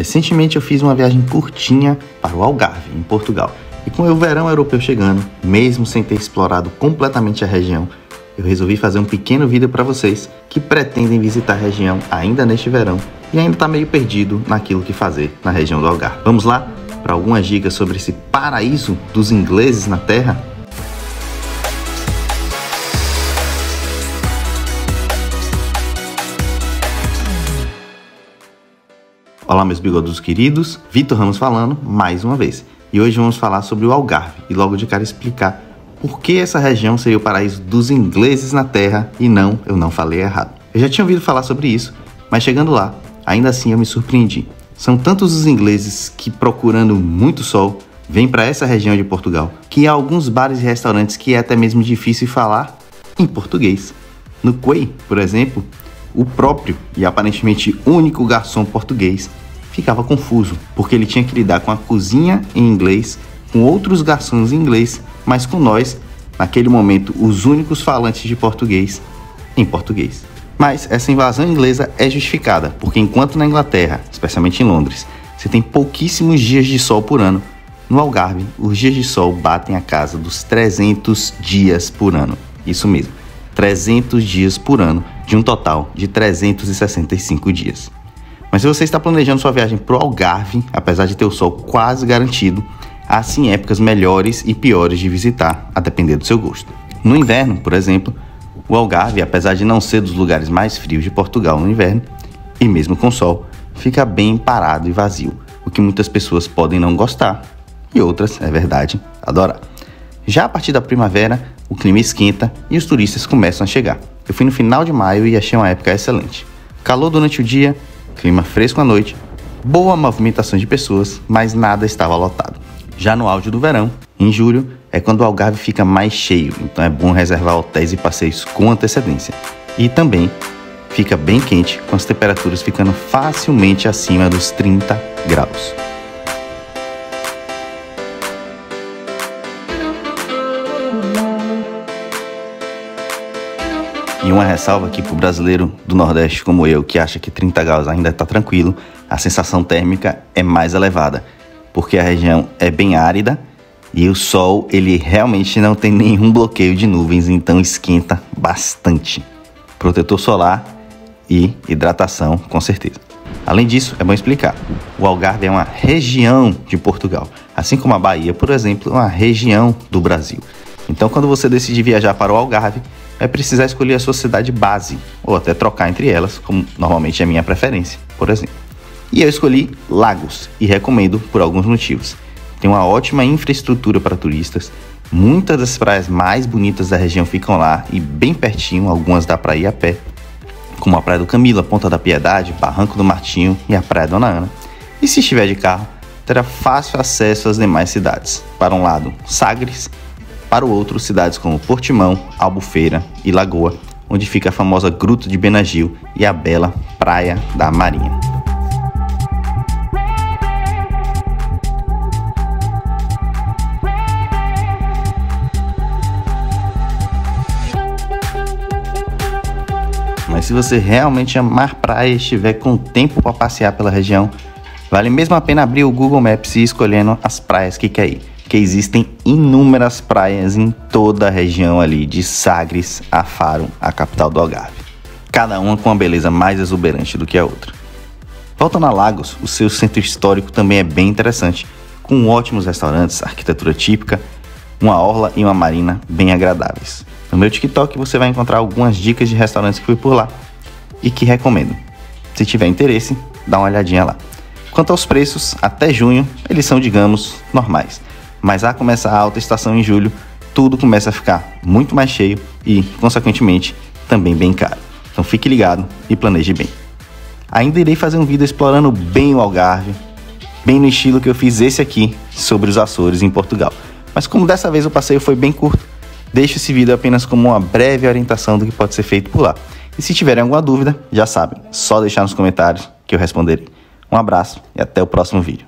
Recentemente eu fiz uma viagem curtinha para o Algarve, em Portugal. E com o verão europeu chegando, mesmo sem ter explorado completamente a região, eu resolvi fazer um pequeno vídeo para vocês que pretendem visitar a região ainda neste verão e ainda está meio perdido naquilo que fazer na região do Algarve. Vamos lá para algumas dicas sobre esse paraíso dos ingleses na Terra? Olá meus bigodudos queridos, Vitor Ramos falando mais uma vez. E hoje vamos falar sobre o Algarve e logo de cara explicar por que essa região seria o paraíso dos ingleses na Terra e não, eu não falei errado. Eu já tinha ouvido falar sobre isso, mas chegando lá, ainda assim eu me surpreendi. São tantos os ingleses que, procurando muito sol, vêm para essa região de Portugal, que há alguns bares e restaurantes que é até mesmo difícil falar em português. No Quay, por exemplo, o próprio e aparentemente único garçom português ficava confuso, porque ele tinha que lidar com a cozinha em inglês, com outros garçons em inglês, mas com nós, naquele momento, os únicos falantes de português em português. Mas essa invasão inglesa é justificada, porque enquanto na Inglaterra, especialmente em Londres, você tem pouquíssimos dias de sol por ano, no Algarve, os dias de sol batem a casa dos 300 dias por ano. Isso mesmo, 300 dias por ano, de um total de 365 dias. Mas se você está planejando sua viagem para o Algarve, apesar de ter o sol quase garantido, há sim épocas melhores e piores de visitar, a depender do seu gosto. No inverno, por exemplo, o Algarve, apesar de não ser dos lugares mais frios de Portugal no inverno, e mesmo com sol, fica bem parado e vazio, o que muitas pessoas podem não gostar, e outras, é verdade, adorar. Já a partir da primavera, o clima esquenta e os turistas começam a chegar. Eu fui no final de maio e achei uma época excelente. Calor durante o dia, clima fresco à noite, boa movimentação de pessoas, mas nada estava lotado. Já no auge do verão, em julho, é quando o Algarve fica mais cheio, então é bom reservar hotéis e passeios com antecedência. E também fica bem quente, com as temperaturas ficando facilmente acima dos 30 graus. E uma ressalva aqui para o brasileiro do Nordeste como eu, que acha que 30 graus ainda está tranquilo, a sensação térmica é mais elevada, porque a região é bem árida e o sol ele realmente não tem nenhum bloqueio de nuvens, então esquenta bastante. Protetor solar e hidratação, com certeza. Além disso, é bom explicar, o Algarve é uma região de Portugal, assim como a Bahia, por exemplo, é uma região do Brasil. Então, quando você decide viajar para o Algarve, é precisar escolher a sua cidade base, ou até trocar entre elas, como normalmente é a minha preferência, por exemplo. E eu escolhi Lagos, e recomendo por alguns motivos. Tem uma ótima infraestrutura para turistas, muitas das praias mais bonitas da região ficam lá, e bem pertinho, algumas dá para ir a pé, como a Praia do Camilo, Ponta da Piedade, Barranco do Martinho e a Praia Dona Ana. E se estiver de carro, terá fácil acesso às demais cidades. Para um lado, Sagres, para o outro, cidades como Portimão, Albufeira e Lagoa, onde fica a famosa Gruta de Benagil e a bela Praia da Marinha. Mas se você realmente amar praia e estiver com tempo para passear pela região, vale mesmo a pena abrir o Google Maps e ir escolhendo as praias que quer ir. Que existem inúmeras praias em toda a região ali, de Sagres a Faro, a capital do Algarve. Cada uma com uma beleza mais exuberante do que a outra. Voltando a Lagos, o seu centro histórico também é bem interessante, com ótimos restaurantes, arquitetura típica, uma orla e uma marina bem agradáveis. No meu TikTok você vai encontrar algumas dicas de restaurantes que fui por lá e que recomendo. Se tiver interesse, dá uma olhadinha lá. Quanto aos preços, até junho eles são, digamos, normais. Mas a começar a alta estação em julho, tudo começa a ficar muito mais cheio e, consequentemente, também bem caro. Então fique ligado e planeje bem. Ainda irei fazer um vídeo explorando bem o Algarve, bem no estilo que eu fiz esse aqui, sobre os Açores em Portugal. Mas como dessa vez o passeio foi bem curto, deixo esse vídeo apenas como uma breve orientação do que pode ser feito por lá. E se tiverem alguma dúvida, já sabem, só deixar nos comentários que eu responderei. Um abraço e até o próximo vídeo.